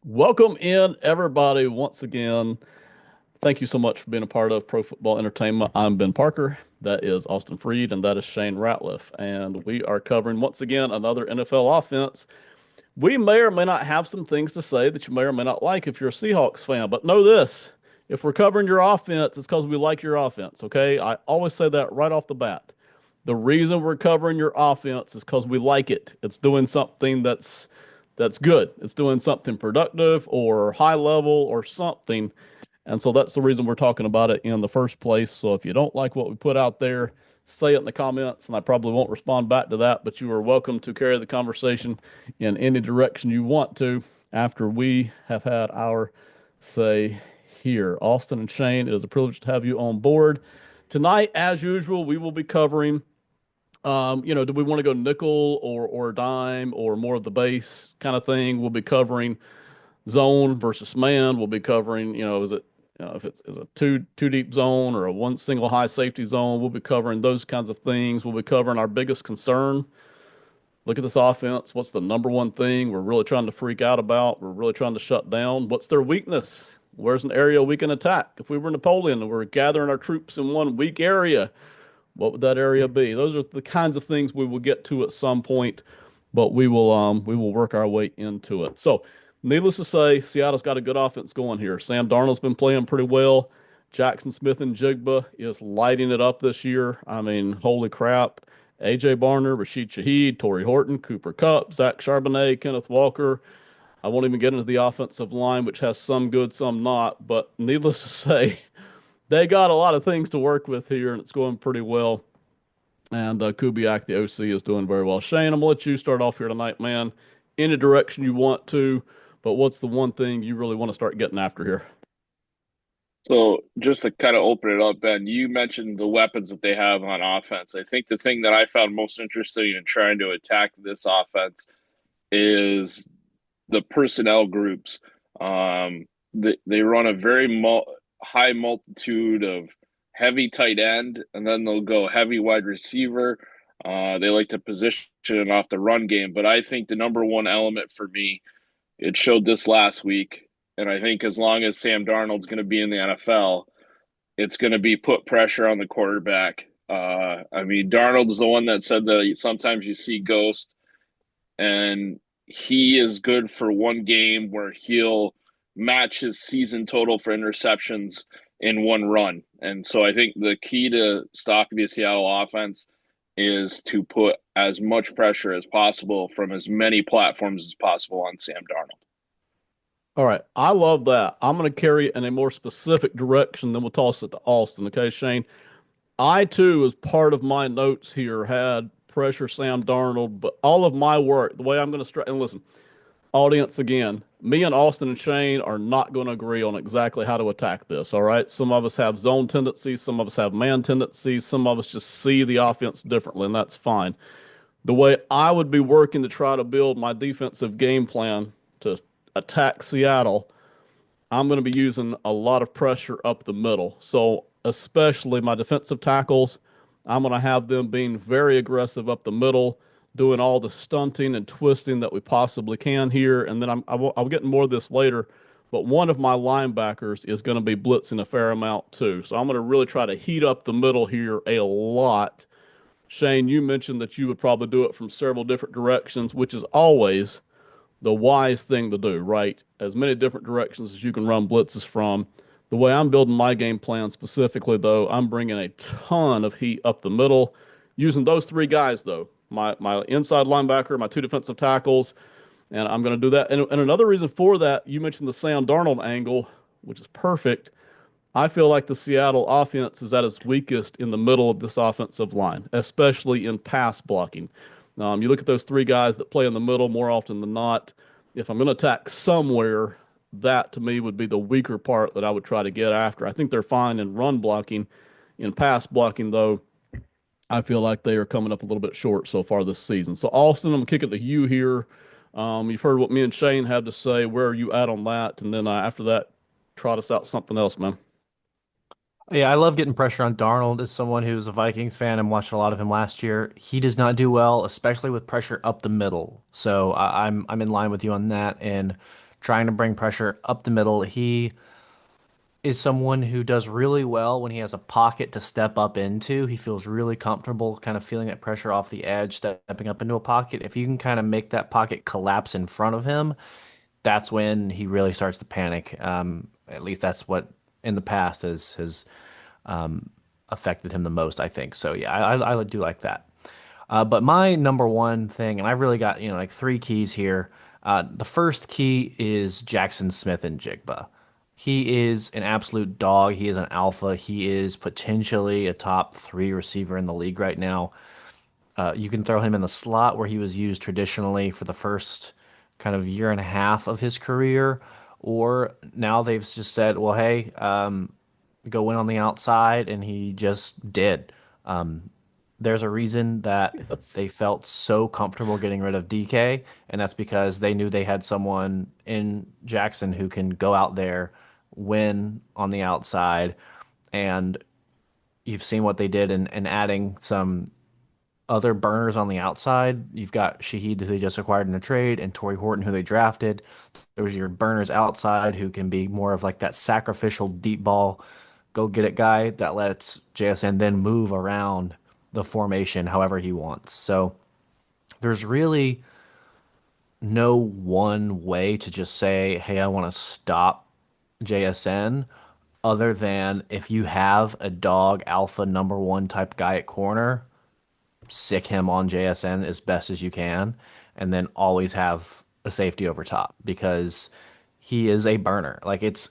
Welcome in, everybody, once again. Thank you so much for being a part of Pro Football Entertainment. I'm Ben Parker. That is Austin Freed, and that is Shane Ratliff. And we are covering, once again, another NFL offense. We may or may not have some things to say that you may or may not like if you're a Seahawks fan, but know this. If we're covering your offense, it's because we like your offense, okay? I always say that right off the bat. The reason we're covering your offense is because we like it. It's doing something that's good. It's doing something productive or high level or something. And so that's the reason we're talking about it in the first place. So if you don't like what we put out there, say it in the comments, and I probably won't respond back to that, but you are welcome to carry the conversation in any direction you want to after we have had our say here. Austin and Shane, it is a privilege to have you on board. Tonight, as usual, we will be covering do we want to go nickel or dime or more of the base kind of thing? We'll be covering zone versus man. We'll be covering, is it if it's is a two deep zone or a one single high safety zone. We'll be covering those kinds of things. We'll be covering our biggest concern. Look at this offense. What's the number one thing we're really trying to freak out about? We're really trying to shut down. What's their weakness? Where's an area we can attack? If we were Napoleon and we're gathering our troops in one weak area, what would that area be? Those are the kinds of things we will get to at some point, but we will work our way into it. So, needless to say, Seattle's got a good offense going here. Sam Darnold's been playing pretty well. Jackson Smith and Jigba is lighting it up this year. I mean, holy crap. AJ Barner, Rashid Shaheed, Torrey Horton, Cooper Kupp, Zach Charbonnet, Kenneth Walker. I won't even get into the offensive line, which has some good, some not. But needless to say, they got a lot of things to work with here, and it's going pretty well. And Kubiak, the OC, is doing very well. Shane, I'm gonna let you start off here tonight, man. Any direction you want to, but what's the one thing you really want to start getting after here? So just to kind of open it up, Ben, you mentioned the weapons that they have on offense. I think the thing that I found most interesting in trying to attack this offense is the personnel groups. They run a very high multitude of heavy tight end, and then they'll go heavy wide receiver. They like to position off the run game, but I think the number one element for me, it showed this last week, and I think as long as Sam Darnold's going to be in the NFL, it's going to be put pressure on the quarterback. I mean, Darnold's the one that said that sometimes you see ghosts, and he is good for one game where he'll match his season total for interceptions in one run. And so I think the key to stopping the Seattle offense is to put as much pressure as possible from as many platforms as possible on Sam Darnold. All right, I love that. I'm going to carry it in a more specific direction, then we'll toss it to Austin. Okay, Shane. I too, as part of my notes here, had pressure Sam Darnold, but all of my work, the way I'm going to and listen, audience again, me and Austin and Shane are not going to agree on exactly how to attack this. All right. Some of us have zone tendencies, some of us have man tendencies, some of us just see the offense differently, and that's fine. The way I would be working to try to build my defensive game plan to attack Seattle, I'm going to be using a lot of pressure up the middle. So, especially my defensive tackles, I'm going to have them being very aggressive up the middle, doing all the stunting and twisting that we possibly can here. And then I'll get more of this later, but one of my linebackers is going to be blitzing a fair amount too. So, I'm going to really try to heat up the middle here a lot. Shane, you mentioned that you would probably do it from several different directions, which is always the wise thing to do, right? As many different directions as you can run blitzes from. The way I'm building my game plan specifically, though, I'm bringing a ton of heat up the middle, using those three guys, though. My inside linebacker, my two defensive tackles, and I'm going to do that. And another reason for that, you mentioned the Sam Darnold angle, which is perfect. I feel like the Seattle offense is at its weakest in the middle of this offensive line, especially in pass blocking. You look at those three guys that play in the middle more often than not. If I'm going to attack somewhere, that to me would be the weaker part that I would try to get after. I think they're fine in run blocking. In pass blocking, though, I feel like they are coming up a little bit short so far this season. So, Austin, I'm going to kick it to you here. You've heard what me and Shane had to say. Where are you at on that? And then after that, trot us out something else, man. Yeah, I love getting pressure on Darnold as someone who's a Vikings fan and watched a lot of him last year. He does not do well, especially with pressure up the middle. So I'm in line with you on that. And trying to bring pressure up the middle. He is someone who does really well when he has a pocket to step up into. He feels really comfortable kind of feeling that pressure off the edge, stepping up into a pocket. If you can kind of make that pocket collapse in front of him, that's when he really starts to panic. At least that's what in the past has affected him the most, I think. So yeah, I do like that. But my number one thing, and I've really got, like three keys here. The first key is Jackson Smith and Jigba. He is an absolute dog. He is an alpha. He is potentially a top three receiver in the league right now. You can throw him in the slot where he was used traditionally for the first kind of year and a half of his career, or now they've just said, well, hey, go in on the outside, and he just did. There's a reason that Yes. they felt so comfortable getting rid of DK, and that's because they knew they had someone in Jackson who can go out there, win on the outside, and you've seen what they did in adding some other burners on the outside. You've got Shaheed, who they just acquired in a trade, and Torrey Horton, who they drafted. There's your burners outside, who can be more of like that sacrificial deep ball, go get it guy that lets JSN then move around the formation however he wants. So there's really no one way to just say, hey, I want to stop JSN other than if you have a dog alpha number one type guy at corner, sick him on JSN as best as you can, and then always have a safety over top because he is a burner. Like it's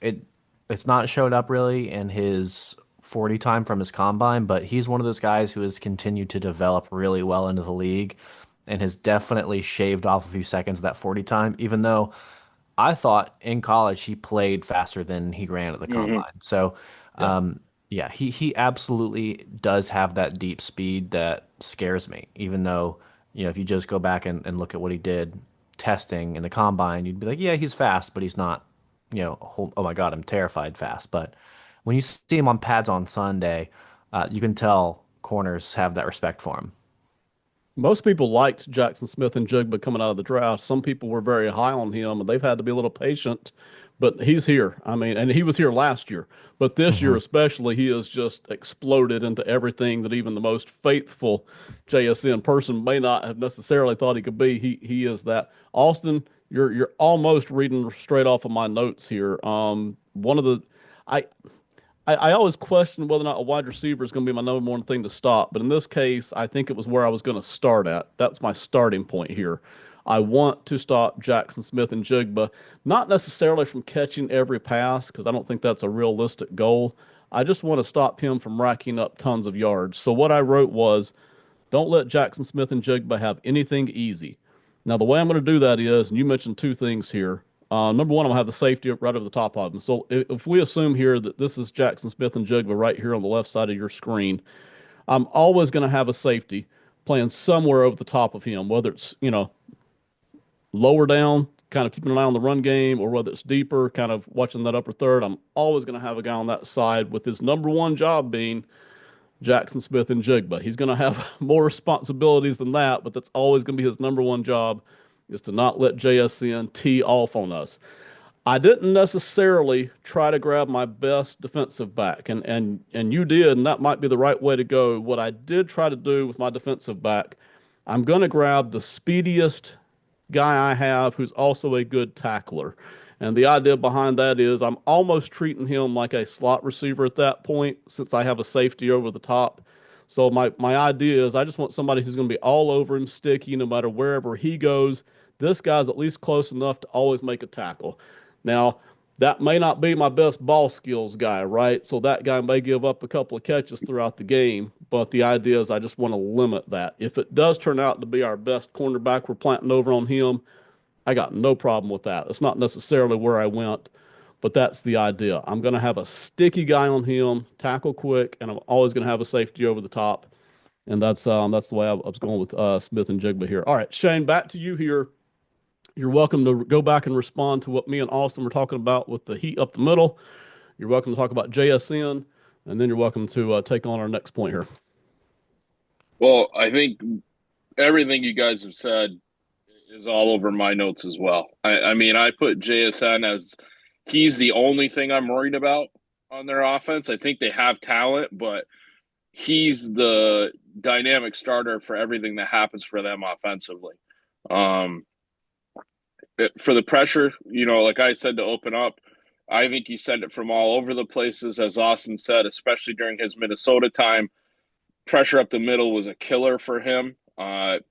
not showed up really in his 40 time from his combine, but he's one of those guys who has continued to develop really well into the league and has definitely shaved off a few seconds of that 40 time, even though I thought in college he played faster than he ran at the Hmm. combine. So, Yeah. yeah, he absolutely does have that deep speed that scares me. Even though, if you just go back and look at what he did testing in the combine, you'd be like, yeah, he's fast, but he's not, oh my God, I'm terrified fast. But when you see him on pads on Sunday, you can tell corners have that respect for him. Most people liked Jackson Smith and Jigba coming out of the draft. Some people were very high on him, and they've had to be a little patient. But he's here. I mean, and he was here last year, but this year Hmm. especially, he has just exploded into everything that even the most faithful JSN person may not have necessarily thought he could be. He is that. Austin, you're almost reading straight off of my notes here. One of the I I always question whether or not a wide receiver is going to be my number one thing to stop, but in this case, I think it was where I was going to start at. That's my starting point here. I want to stop Jackson Smith and Jigba, not necessarily from catching every pass, because I don't think that's a realistic goal. I just want to stop him from racking up tons of yards. So what I wrote was, don't let Jackson Smith and Jigba have anything easy. Now, the way I'm going to do that is, and you mentioned two things here. Number one, I'm going to have the safety right over the top of them. So if we assume here that this is Jackson Smith and Jigba right here on the left side of your screen, I'm always going to have a safety playing somewhere over the top of him, whether it's, lower down, kind of keeping an eye on the run game, or whether it's deeper, kind of watching that upper third. I'm always going to have a guy on that side with his number one job being Jackson Smith and Jigba. He's going to have more responsibilities than that, but that's always going to be his number one job is to not let JSN tee off on us. I didn't necessarily try to grab my best defensive back, and you did, and that might be the right way to go. What I did try to do with my defensive back, I'm going to grab the speediest guy I have who's also a good tackler. And the idea behind that is I'm almost treating him like a slot receiver at that point since I have a safety over the top. So my idea is I just want somebody who's going to be all over him, sticky, no matter wherever he goes. This guy's at least close enough to always make a tackle. Now, that may not be my best ball skills guy, right? So that guy may give up a couple of catches throughout the game, but the idea is I just want to limit that. If it does turn out to be our best cornerback, we're planting over on him. I got no problem with that. It's not necessarily where I went, but that's the idea. I'm going to have a sticky guy on him, tackle quick, and I'm always going to have a safety over the top. And that's the way I was going with Smith and Jigba here. All right, Shane, back to you here. You're welcome to go back and respond to what me and Austin were talking about with the heat up the middle. You're welcome to talk about JSN, and then you're welcome to take on our next point here. Well, I think everything you guys have said is all over my notes as well. I mean, I put JSN as he's the only thing I'm worried about on their offense. I think they have talent, but he's the dynamic starter for everything that happens for them offensively. Um, for the pressure, like I said to open up, I think he sent it from all over the places, as Austin said, especially during his Minnesota time. Pressure up the middle was a killer for him.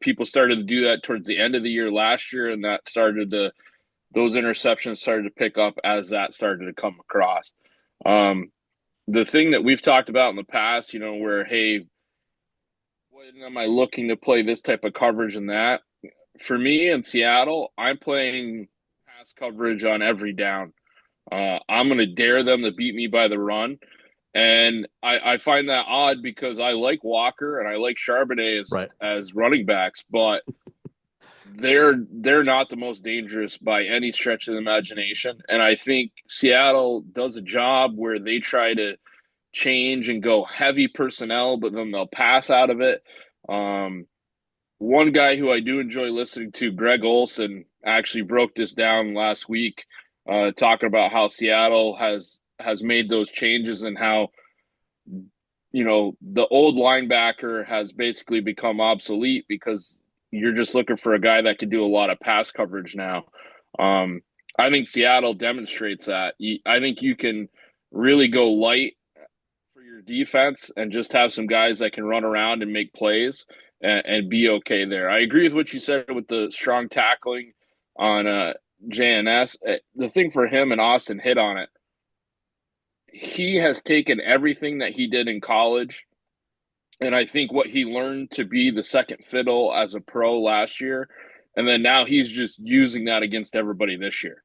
People started to do that towards the end of the year last year, and those interceptions started to pick up as that started to come across. The thing that we've talked about in the past, where, hey, when am I looking to play this type of coverage and that? For me in Seattle, I'm playing pass coverage on every down. I'm going to dare them to beat me by the run. And I find that odd because I like Walker and I like Charbonnet Right. as running backs, but they're not the most dangerous by any stretch of the imagination. And I think Seattle does a job where they try to change and go heavy personnel, but then they'll pass out of it. Um, One guy who I do enjoy listening to, Greg Olson, actually broke this down last week, talking about how Seattle has made those changes and how the old linebacker has basically become obsolete because you're just looking for a guy that can do a lot of pass coverage now. Um, I think Seattle demonstrates that. I think you can really go light for your defense and just have some guys that can run around and make plays and be okay there. I agree with what you said with the strong tackling on JNS. The thing for him, and Austin hit on it, he has taken everything that he did in college, and I think what he learned to be the second fiddle as a pro last year, and then now he's just using that against everybody this year.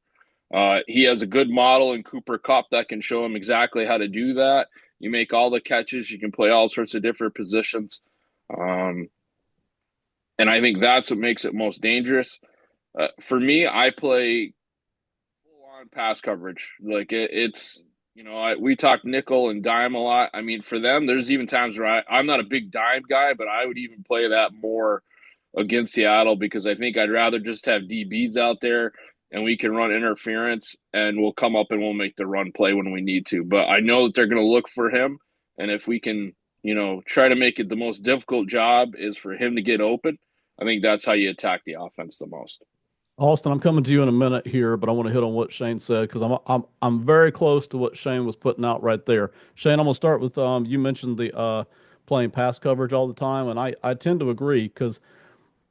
He has a good model in Cooper Kupp that can show him exactly how to do that. You make all the catches, you can play all sorts of different positions. Um, and I think that's what makes it most dangerous. For me, I play full on pass coverage. Like we talk nickel and dime a lot. I mean, for them, there's even times where I'm not a big dime guy, but I would even play that more against Seattle because I think I'd rather just have DBs out there and we can run interference and we'll come up and we'll make the run play when we need to. But I know that they're going to look for him. And if we can, try to make it the most difficult job is for him to get open, I think that's how you attack the offense the most. Austin, I'm coming to you in a minute here, but I want to hit on what Shane said because I'm very close to what Shane was putting out right there. Shane, I'm gonna start with you mentioned the playing pass coverage all the time, and I tend to agree because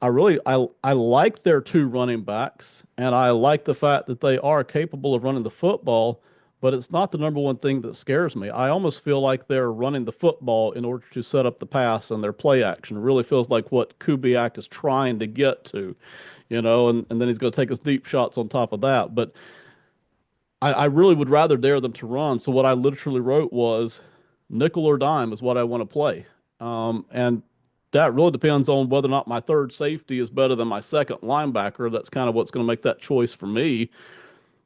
I like their two running backs, and I like the fact that they are capable of running the football, but it's not the number one thing that scares me. I almost feel like they're running the football in order to set up the pass, and their play action really feels like what Kubiak is trying to get to, and then he's going to take his deep shots on top of that. But I really would rather dare them to run. So what I literally wrote was nickel or dime is what I want to play. And that really depends on whether or not my third safety is better than my second linebacker. That's kind of what's going to make that choice for me.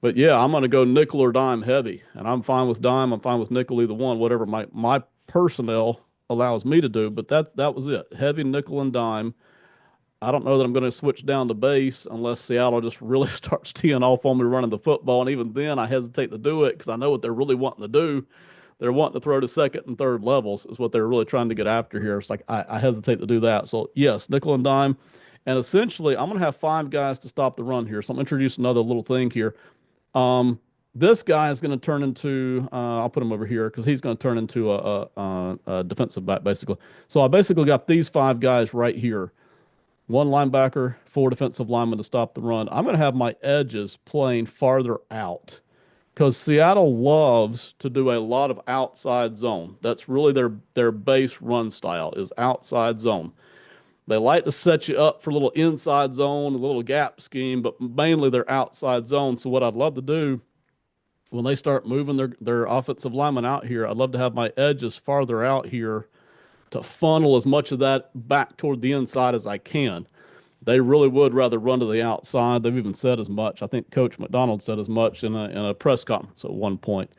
But yeah, I'm going to go nickel or dime heavy, and I'm fine with dime. I'm fine with nickel, either one, whatever my personnel allows me to do. But that was it, heavy nickel and dime. I don't know that I'm going to switch down to base unless Seattle just really starts teeing off on me running the football, and even then I hesitate to do it because I know what they're really wanting to do. They're wanting to throw to second and third levels is what they're really trying to get after here. It's like I hesitate to do that. So yes, nickel and dime. And essentially, I'm going to have five guys to stop the run here. So I'm introducing another little thing here. Um, this guy is going to turn into, I'll put him over here because he's going to turn into a defensive back, basically. So I basically got these five guys right here, one linebacker, four defensive linemen to stop the run. I'm going to have my edges playing farther out because Seattle loves to do a lot of outside zone. That's really their base run style is outside zone. They like to set you up for a little inside zone, a little gap scheme, but mainly they're outside zone. So what I'd love to do when they start moving their offensive linemen out here, I'd love to have my edges farther out here to funnel as much of that back toward the inside as I can. They really would rather run to the outside. They've even said as much. I think Coach McDonald said as much in a press conference at one point.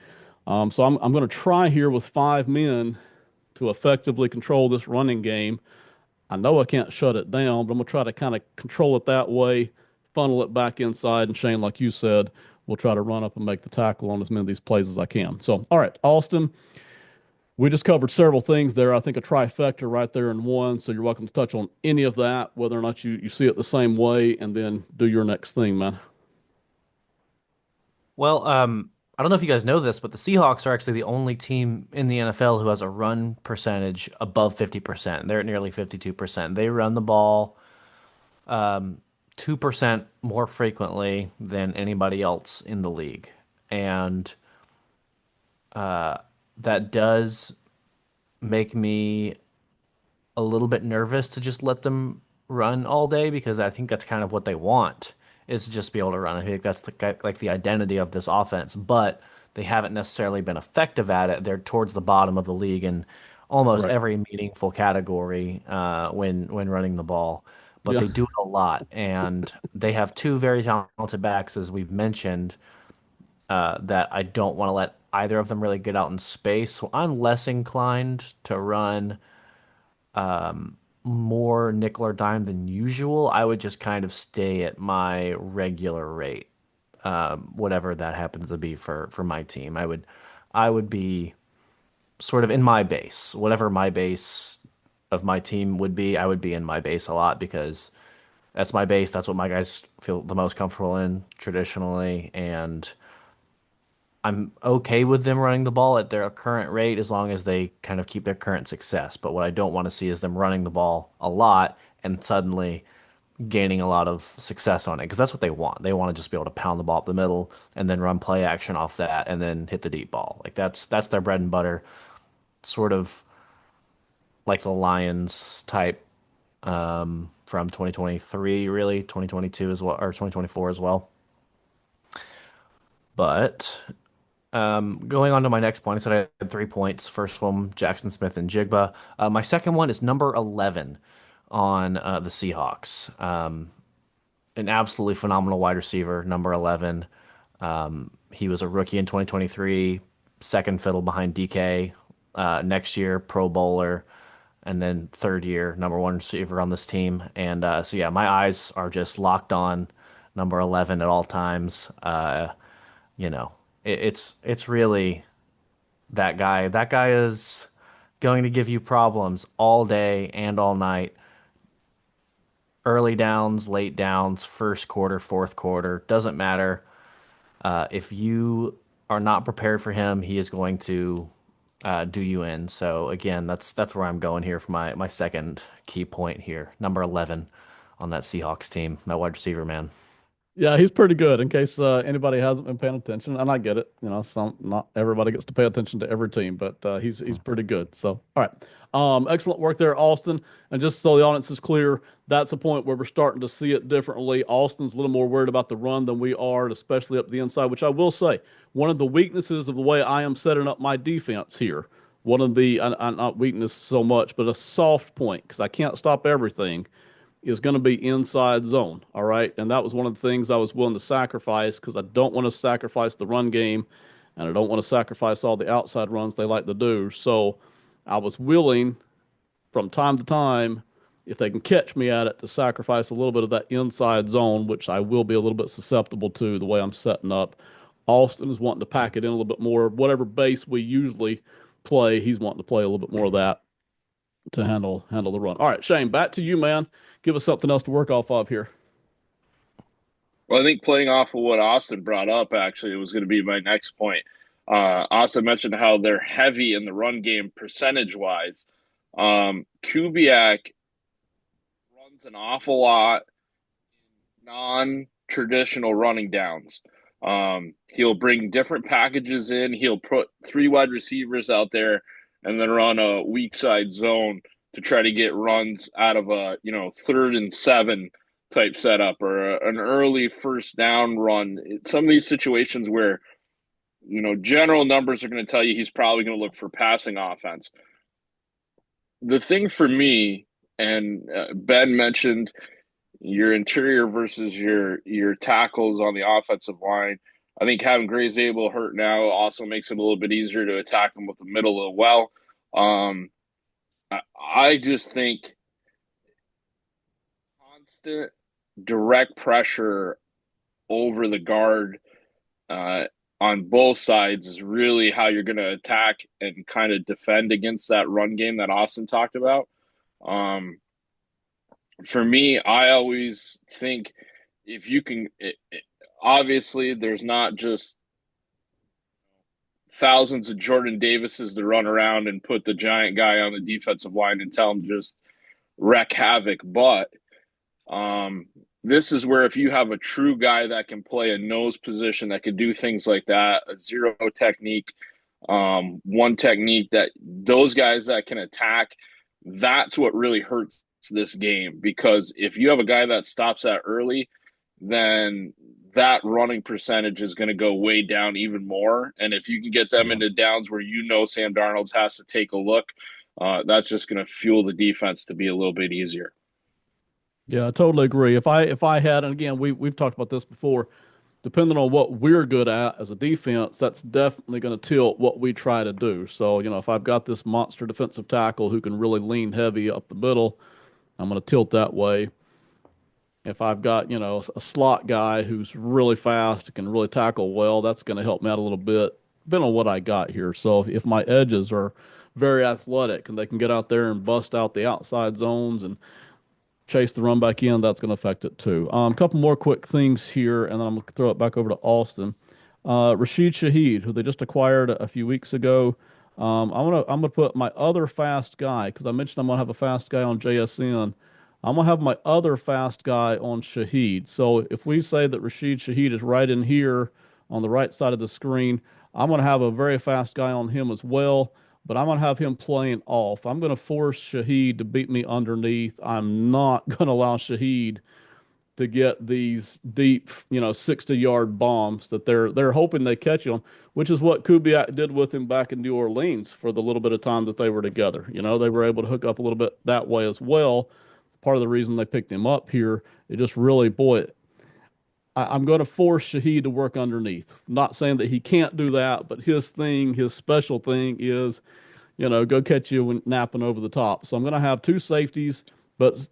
So I'm going to try here with five men to effectively control this running game. I know I can't shut it down, but I'm going to try to kind of control it that way funnel it back inside. And Shane, like you said, we'll try to run up and make the tackle on as many of these plays as I can. So, all right, Austin, we just covered several things there. I think a trifecta right there in one. So you're welcome to touch on any of that, whether or not you see it the same way, and then do your next thing, man. Well, I don't know if you guys know this, but the Seahawks are actually the only team in the NFL who has a run percentage above 50%. They're at nearly 52%. They run the ball 2% more frequently than anybody else in the league. And that does make me a little bit nervous to just let them run all day because I think that's kind of what they want is to just be able to run. I think that's like the identity of this offense, but they haven't necessarily been effective at it. They're towards the bottom of the league in almost Right. every meaningful category when running the ball, but Yeah. they do it a lot, and they have two very talented backs, as we've mentioned, that I don't want to let either of them really get out in space. So I'm less inclined to run more nickel or dime than usual. I would just kind of stay at my regular rate, whatever that happens to be for my team. I would be sort of in my base, whatever my base of my team would be. I would be in my base a lot because that's my base. That's what my guys feel the most comfortable in traditionally, and I'm okay with them running the ball at their current rate as long as they kind of keep their current success. But what I don't want to see is them running the ball a lot and suddenly gaining a lot of success on it because that's what they want. They want to just be able to pound the ball up the middle and then run play action off that and then hit the deep ball. Like that's their bread and butter, sort of like the Lions type from 2023, really 2022 as well, or 2024 as well. But going on to my next point, I said I had 3 points. First one, Jackson Smith and Jigba. My second one is number 11 on the Seahawks. An absolutely phenomenal wide receiver, number 11. He was a rookie in 2023, second fiddle behind DK. Next year, Pro Bowler, and then third year, number one receiver on this team. And so, yeah, my eyes are just locked on number 11 at all times. You know, it's really that guy. That guy is going to give you problems all day and all night. Early downs, late downs, first quarter, fourth quarter, doesn't matter. If you are not prepared for him, he is going to do you in. So again, that's where I'm going here for my second key point here. Number 11 on that Seahawks team, my wide receiver man. Yeah, he's pretty good. In case anybody hasn't been paying attention, and I get it, some not everybody gets to pay attention to every team, but he's pretty good. So, all right, excellent work there, Austin. And just so the audience is clear, that's a point where we're starting to see it differently. Austin's a little more worried about the run than we are, especially up the inside. Which I will say, one of the weaknesses of the way I am setting up my defense here, one of the not weakness so much, but a soft point because I can't stop everything is going to be inside zone. All right. And that was one of the things I was willing to sacrifice because I don't want to sacrifice the run game and I don't want to sacrifice all the outside runs they like to do. So I was willing from time to time, if they can catch me at it, to sacrifice a little bit of that inside zone, which I will be a little bit susceptible to the way I'm setting up. Austin is wanting to pack it in a little bit more. Whatever base we usually play, he's wanting to play a little bit more of that to handle the run. All right, Shane, back to you, man. Give us something else to work off of here. Well, I think playing off of what Austin brought up, actually, it was going to be my next point. Austin mentioned how they're heavy in the run game percentage wise. Kubiak runs an awful lot non-traditional running downs. He'll bring different packages in. He'll put three wide receivers out there and then run a weak side zone to try to get runs out of a 3rd and 7 type setup or an early first down run. Some of these situations where general numbers are going to tell you he's probably going to look for passing offense. The thing for me, and Ben mentioned your interior versus your tackles on the offensive line. I think having Gray Zabel hurt now also makes it a little bit easier to attack him with the middle as well. I just think constant direct pressure over the guard uh, on both sides is really how you're going to attack and kind of defend against that run game that Austin talked about. Um, for me, I always think if you can, obviously, there's not just thousands of Jordan Davises to run around and put the giant guy on the defensive line and tell him just wreak havoc. But this is where if you have a true guy that can play a nose position that can do things like that, a zero technique, one technique that those guys that can attack, that's what really hurts this game. Because if you have a guy that stops that early, then that running percentage is going to go way down even more. And if you can get them Yeah. into downs where Sam Darnold has to take a look, that's just going to fuel the defense to be a little bit easier. Yeah, I totally agree. If I had, and again, we've talked about this before, depending on what we're good at as a defense, that's definitely going to tilt what we try to do. So, if I've got this monster defensive tackle who can really lean heavy up the middle, I'm going to tilt that way. If I've got, a slot guy who's really fast, can really tackle well, that's going to help me out a little bit, depending on what I got here. So if my edges are very athletic and they can get out there and bust out the outside zones and chase the run back in, that's going to affect it too. A couple more quick things here, and then I'm going to throw it back over to Austin. Rashid Shaheed, who they just acquired a few weeks ago. I'm gonna put my other fast guy because I mentioned I'm gonna have a fast guy on JSN. I'm gonna have my other fast guy on Shaheed. So if we say that Rashid Shaheed is right in here on the right side of the screen, I'm gonna have a very fast guy on him as well, but I'm going to have him playing off. I'm going to force Shaheed to beat me underneath. I'm not going to allow Shaheed to get these deep, 60-yard bombs that they're hoping they catch him, which is what Kubiak did with him back in New Orleans for the little bit of time that they were together. They were able to hook up a little bit that way as well. Part of the reason they picked him up here, it just really, boy, I'm going to force Shaheed to work underneath. Not saying that he can't do that, but his special thing is go catch you when napping over the top. So I'm going to have two safeties, but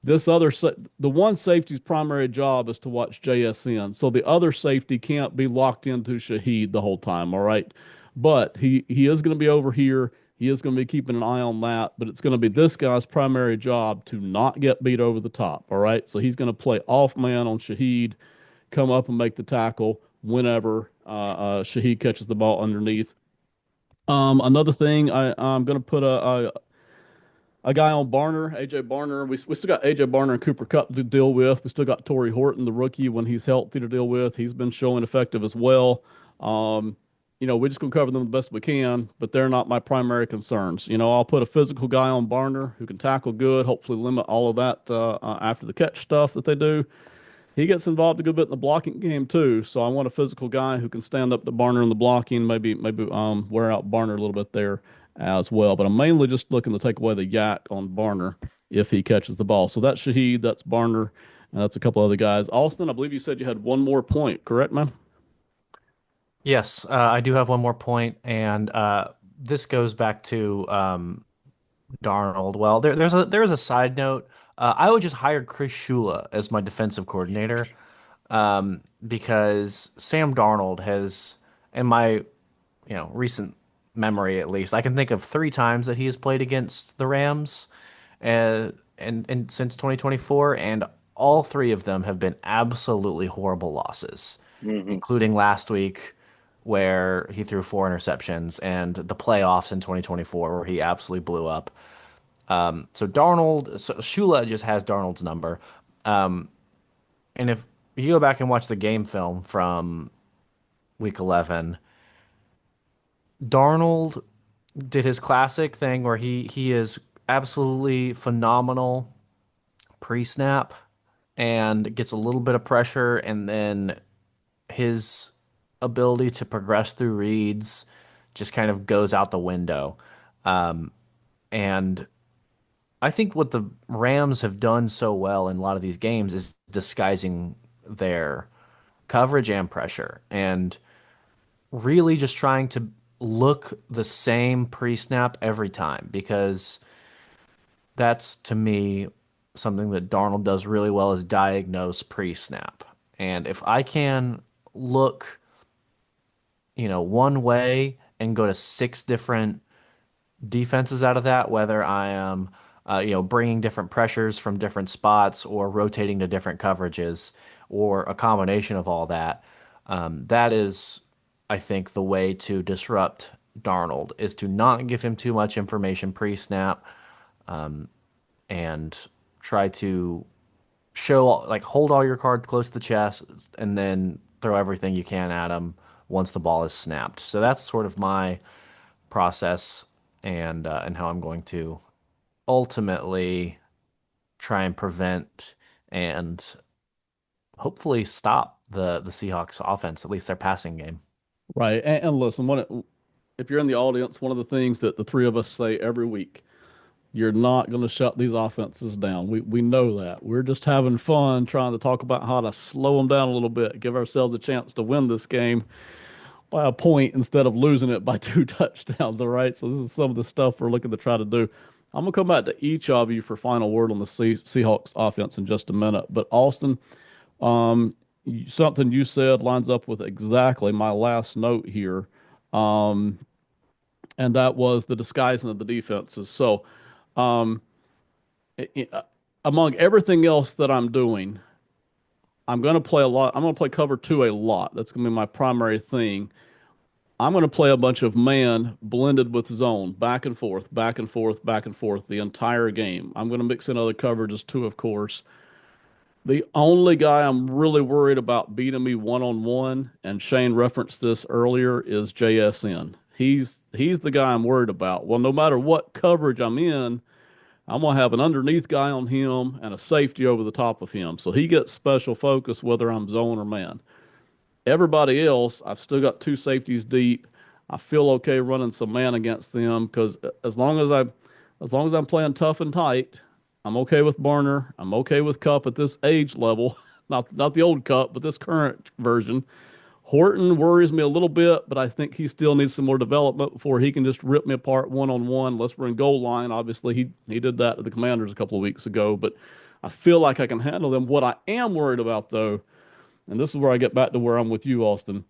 this the one safety's primary job is to watch JSN. So the other safety can't be locked into Shaheed the whole time. All right, but he is going to be over here. He is going to be keeping an eye on that, but it's going to be this guy's primary job to not get beat over the top. All right, so he's going to play off man on Shaheed, come up and make the tackle whenever Shaheed catches the ball underneath. Another thing, I'm going to put a guy on Barner, AJ Barner. We still got AJ Barner and Cooper Kupp to deal with. We still got Torrey Horton, the rookie, when he's healthy to deal with. He's been showing effective as well. Um, we're just going to cover them the best we can, but they're not my primary concerns. I'll put a physical guy on Barner who can tackle good, hopefully limit all of that after the catch stuff that they do. He gets involved a good bit in the blocking game too. So I want a physical guy who can stand up to Barner in the blocking, maybe wear out Barner a little bit there as well. But I'm mainly just looking to take away the yak on Barner if he catches the ball. So that's Shaheed, that's Barner, and that's a couple other guys. Austin, I believe you said you had one more point, correct, man? Yes, I do have one more point, and this goes back to Darnold. Well, there's a side note. I would just hire Chris Shula as my defensive coordinator, because Sam Darnold has, in my recent memory at least, I can think of three times that he has played against the Rams, and since 2024, and all three of them have been absolutely horrible losses, Mm-hmm. including last week where he threw four interceptions, and the playoffs in 2024 where he absolutely blew up. So Shula just has Darnold's number. And if you go back and watch the game film from week 11, Darnold did his classic thing where he is absolutely phenomenal pre-snap and gets a little bit of pressure, and then his ability to progress through reads just kind of goes out the window. And I think what the Rams have done so well in a lot of these games is disguising their coverage and pressure, and really just trying to look the same pre-snap every time, because that's, to me, something that Darnold does really well is diagnose pre-snap. And if I can look, one way and go to six different defenses out of that, whether I am, bringing different pressures from different spots or rotating to different coverages or a combination of all that. That is, I think, the way to disrupt Darnold is to not give him too much information pre-snap, and try to hold all your cards close to the chest and then throw everything you can at him once the ball is snapped. So that's sort of my process and how I'm going to ultimately try and prevent and hopefully stop the Seahawks offense, at least their passing game. Right. And listen, if you're in the audience, one of the things that the three of us say every week, you're not going to shut these offenses down. We know that. We're just having fun trying to talk about how to slow them down a little bit, give ourselves a chance to win this game by a point instead of losing it by two touchdowns. All right. So this is some of the stuff we're looking to try to do. I'm gonna come back to each of you for final word on the Seahawks offense in just a minute. But Austin, something you said lines up with exactly my last note here, um, and that was the disguising of the defenses. So, um, i- i- among everything else that I'm doing, I'm going to play a lot. I'm going to play cover two a lot. That's going to be my primary thing. I'm going to play a bunch of man blended with zone, back and forth, back and forth, back and forth the entire game. I'm going to mix in other coverages too, of course. The only guy I'm really worried about beating me one on one, and Shane referenced this earlier, is JSN. He's the guy I'm worried about. Well, no matter what coverage I'm in, I'm gonna have an underneath guy on him and a safety over the top of him. So he gets special focus whether I'm zone or man. Everybody else, I've still got two safeties deep. I feel okay running some man against them because as long as I'm playing tough and tight, I'm okay with Barner. I'm okay with Cup at this age level, not the old Cup, but this current version. Horton worries me a little bit, but I think he still needs some more development before he can just rip me apart one on one. Unless we're in goal line. Obviously, he did that to the Commanders a couple of weeks ago, but I feel like I can handle them. What I am worried about, though, and this is where I get back to where I'm with you, Austin.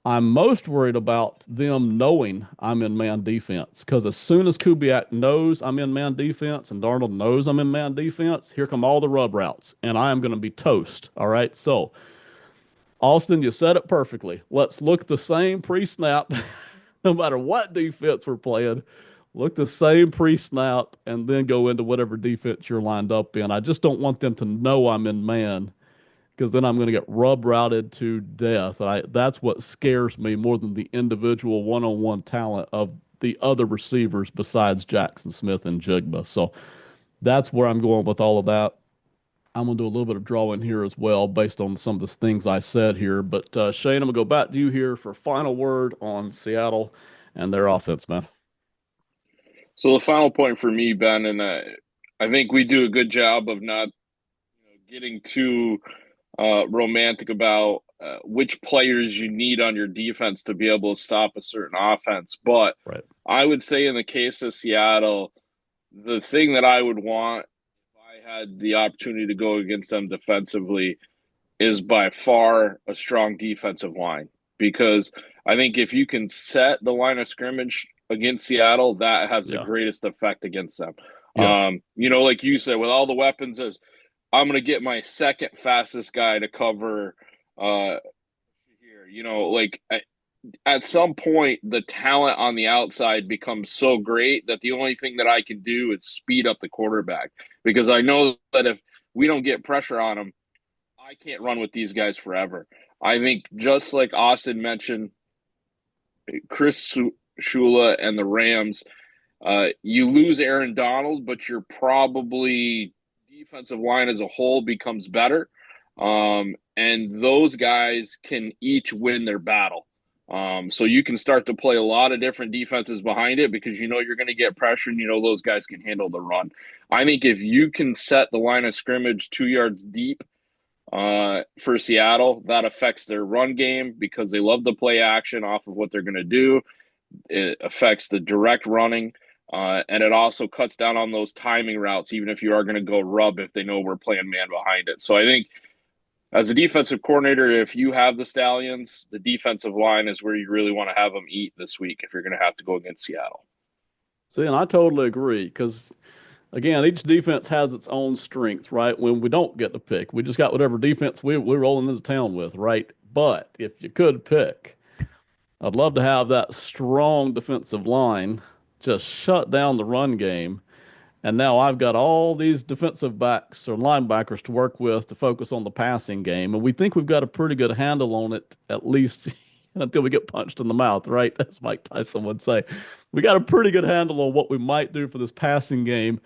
I'm most worried about them knowing I'm in man defense because as soon as Kubiak knows I'm in man defense and Darnold knows I'm in man defense, here come all the rub routes, and I am going to be toast. All right, so Austin, you said it perfectly. Let's look the same pre-snap, no matter what defense we're playing. Look the same pre-snap, and then go into whatever defense you're lined up in. I just don't want them to know I'm in man because then I'm going to get rub routed to death. That's what scares me more than the individual one-on-one talent of the other receivers besides Jackson Smith and Jigba. So that's where I'm going with all of that. I'm going to do a little bit of drawing here as well based on some of the things I said here. But Shane, I'm going to go back to you here for final word on Seattle and their offense, man. So the final point for me, Ben, and I think we do a good job of not getting too romantic about which players you need on your defense to be able to stop a certain offense. But Right. I would say in the case of Seattle, the thing that I would want if I had the opportunity to go against them defensively is by far a strong defensive line. Because I think if you can set the line of scrimmage against Seattle, that has the Yeah. greatest effect against them. Yes. Like you said, with all the weapons, as I'm going to get my second fastest guy to cover here. At some point, the talent on the outside becomes so great that the only thing that I can do is speed up the quarterback because I know that if we don't get pressure on him, I can't run with these guys forever. I think just like Austin mentioned, Chris Shula and the Rams, you lose Aaron Donald, but you're probably defensive line as a whole becomes better. And those guys can each win their battle. So you can start to play a lot of different defenses behind it because you know you're going to get pressure and you know those guys can handle the run. I think if you can set the line of scrimmage 2 yards deep for Seattle, that affects their run game because they love to play action off of what they're going to do. It affects the direct running. And it also cuts down on those timing routes, even if you are going to go rub if they know we're playing man behind it. So I think as a defensive coordinator, if you have the Stallions, the defensive line is where you really want to have them eat this week if you're going to have to go against Seattle. See, and I totally agree because again, each defense has its own strength, right? When we don't get to pick, we just got whatever defense we're rolling into town with, right? But if you could pick, I'd love to have that strong defensive line just shut down the run game. And now I've got all these defensive backs or linebackers to work with to focus on the passing game. And we think we've got a pretty good handle on it, at least until we get punched in the mouth, right? As Mike Tyson would say. We got a pretty good handle on what we might do for this passing game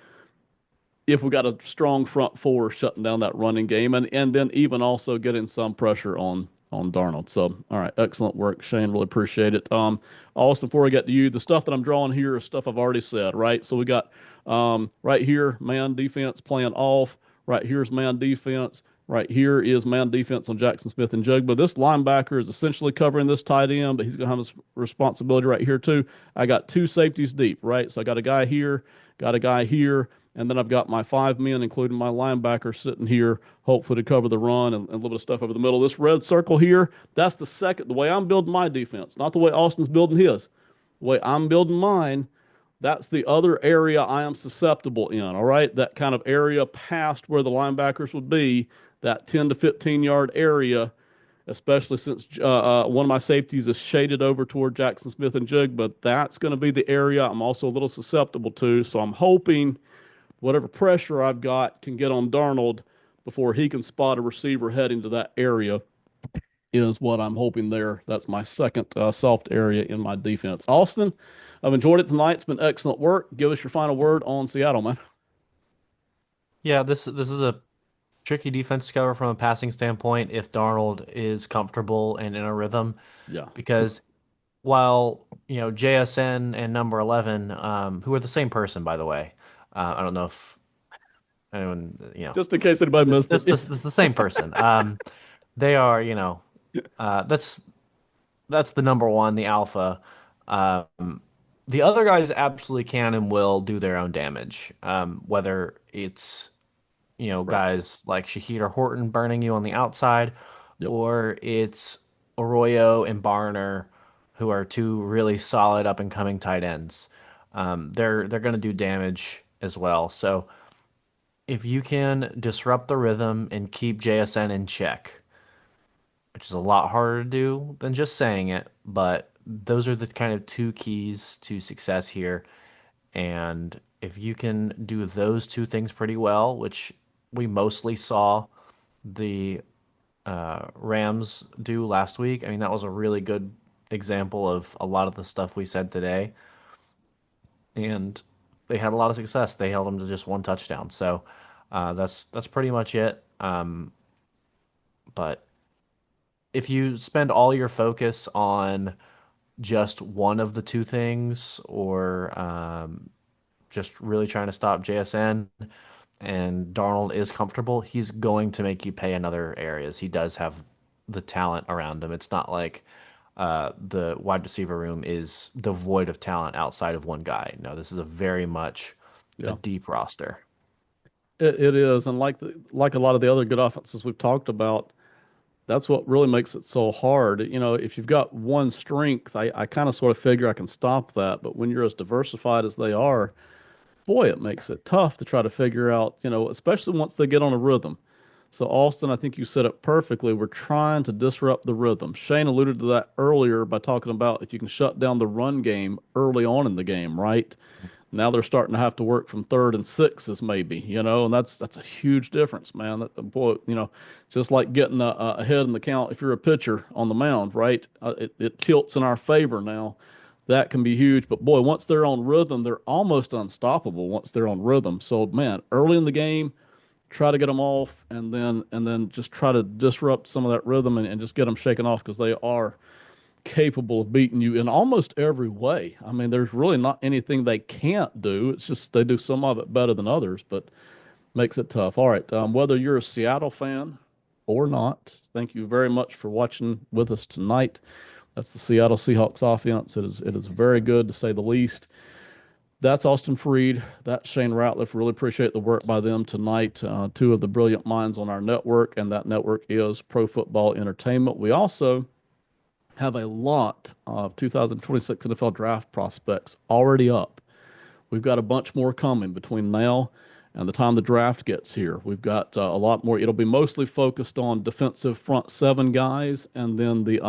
if we got a strong front four shutting down that running game and then even also getting some pressure on Darnold. So, all right, excellent work, Shane. Really appreciate it. Austin, before I get to you, the stuff that I'm drawing here is stuff I've already said, right? So we got right here, man defense playing off. Right here's man defense. Right here is man defense on Jackson Smith and Jugba. This linebacker is essentially covering this tight end, but he's going to have his responsibility right here too. I got two safeties deep, right? So I got a guy here, got a guy here, and then I've got my five men, including my linebacker, sitting here, hopefully to cover the run and a little bit of stuff over the middle. This red circle here, that's the way I'm building my defense, not the way Austin's building his. The way I'm building mine, that's the other area I am susceptible in, all right? That kind of area past where the linebackers would be, that 10 to 15 yard area, especially since one of my safeties is shaded over toward Jackson Smith and Jug, but that's going to be the area I'm also a little susceptible to. So I'm hoping whatever pressure I've got can get on Darnold before he can spot a receiver heading to that area is what I'm hoping there. That's my second soft area in my defense. Austin, I've enjoyed it tonight. It's been excellent work. Give us your final word on Seattle, man. Yeah, this is a tricky defense to cover from a passing standpoint if Darnold is comfortable and in a rhythm, Yeah. because while JSN and number 11, who are the same person by the way, I don't know if anyone Just in case anybody it's missed it. this the same person. They are that's the number one, the alpha. The other guys absolutely can and will do their own damage, whether it's Right. guys like Shahid or Horton burning you on the outside, Yep. or it's Arroyo and Barner, who are two really solid up and coming tight ends. They're going to do damage as well. So if you can disrupt the rhythm and keep JSN in check, which is a lot harder to do than just saying it, but those are the kind of two keys to success here. And if you can do those two things pretty well, which we mostly saw the Rams do last week, I mean, that was a really good example of a lot of the stuff we said today. And they had a lot of success. They held them to just one touchdown. So that's pretty much it. But if you spend all your focus on just one of the two things, or just really trying to stop JSN, and Darnold is comfortable, he's going to make you pay in other areas. He does have the talent around him. It's not like the wide receiver room is devoid of talent outside of one guy. No, this is a very much a Yeah. deep roster. It is. And like a lot of the other good offenses we've talked about, that's what really makes it so hard. If you've got one strength, I kind of sort of figure I can stop that. But when you're as diversified as they are, boy, it makes it tough to try to figure out, especially once they get on a rhythm. So, Austin, I think you said it perfectly. We're trying to disrupt the rhythm. Shane alluded to that earlier by talking about if you can shut down the run game early on in the game, right? Now they're starting to have to work from third and sixes, maybe, and that's a huge difference, man. Boy, just like getting ahead in the count if you're a pitcher on the mound, right? It tilts in our favor now. That can be huge, but boy, once they're on rhythm, they're almost unstoppable once they're on rhythm. So, man, early in the game, try to get them off, and then just try to disrupt some of that rhythm and just get them shaken off because they are capable of beating you in almost every way. I mean, there's really not anything they can't do. It's just they do some of it better than others, but makes it tough. All right, whether you're a Seattle fan or not, thank you very much for watching with us tonight. That's the Seattle Seahawks offense. It is very good to say the least. That's Austin Freed. That's Shane Ratliff. Really appreciate the work by them tonight. Two of the brilliant minds on our network, and that network is Pro Football Entertainment. We also have a lot of 2026 NFL draft prospects already up. We've got a bunch more coming between now and the time the draft gets here. We've got a lot more. It'll be mostly focused on defensive front seven guys, and then the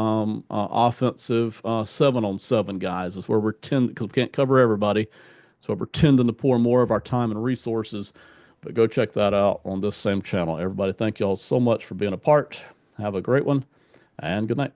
offensive 7-on-7 guys is where we're because we can't cover everybody, so we're tending to pour more of our time and resources. But go check that out on this same channel. Everybody, thank you all so much for being a part. Have a great one, and good night.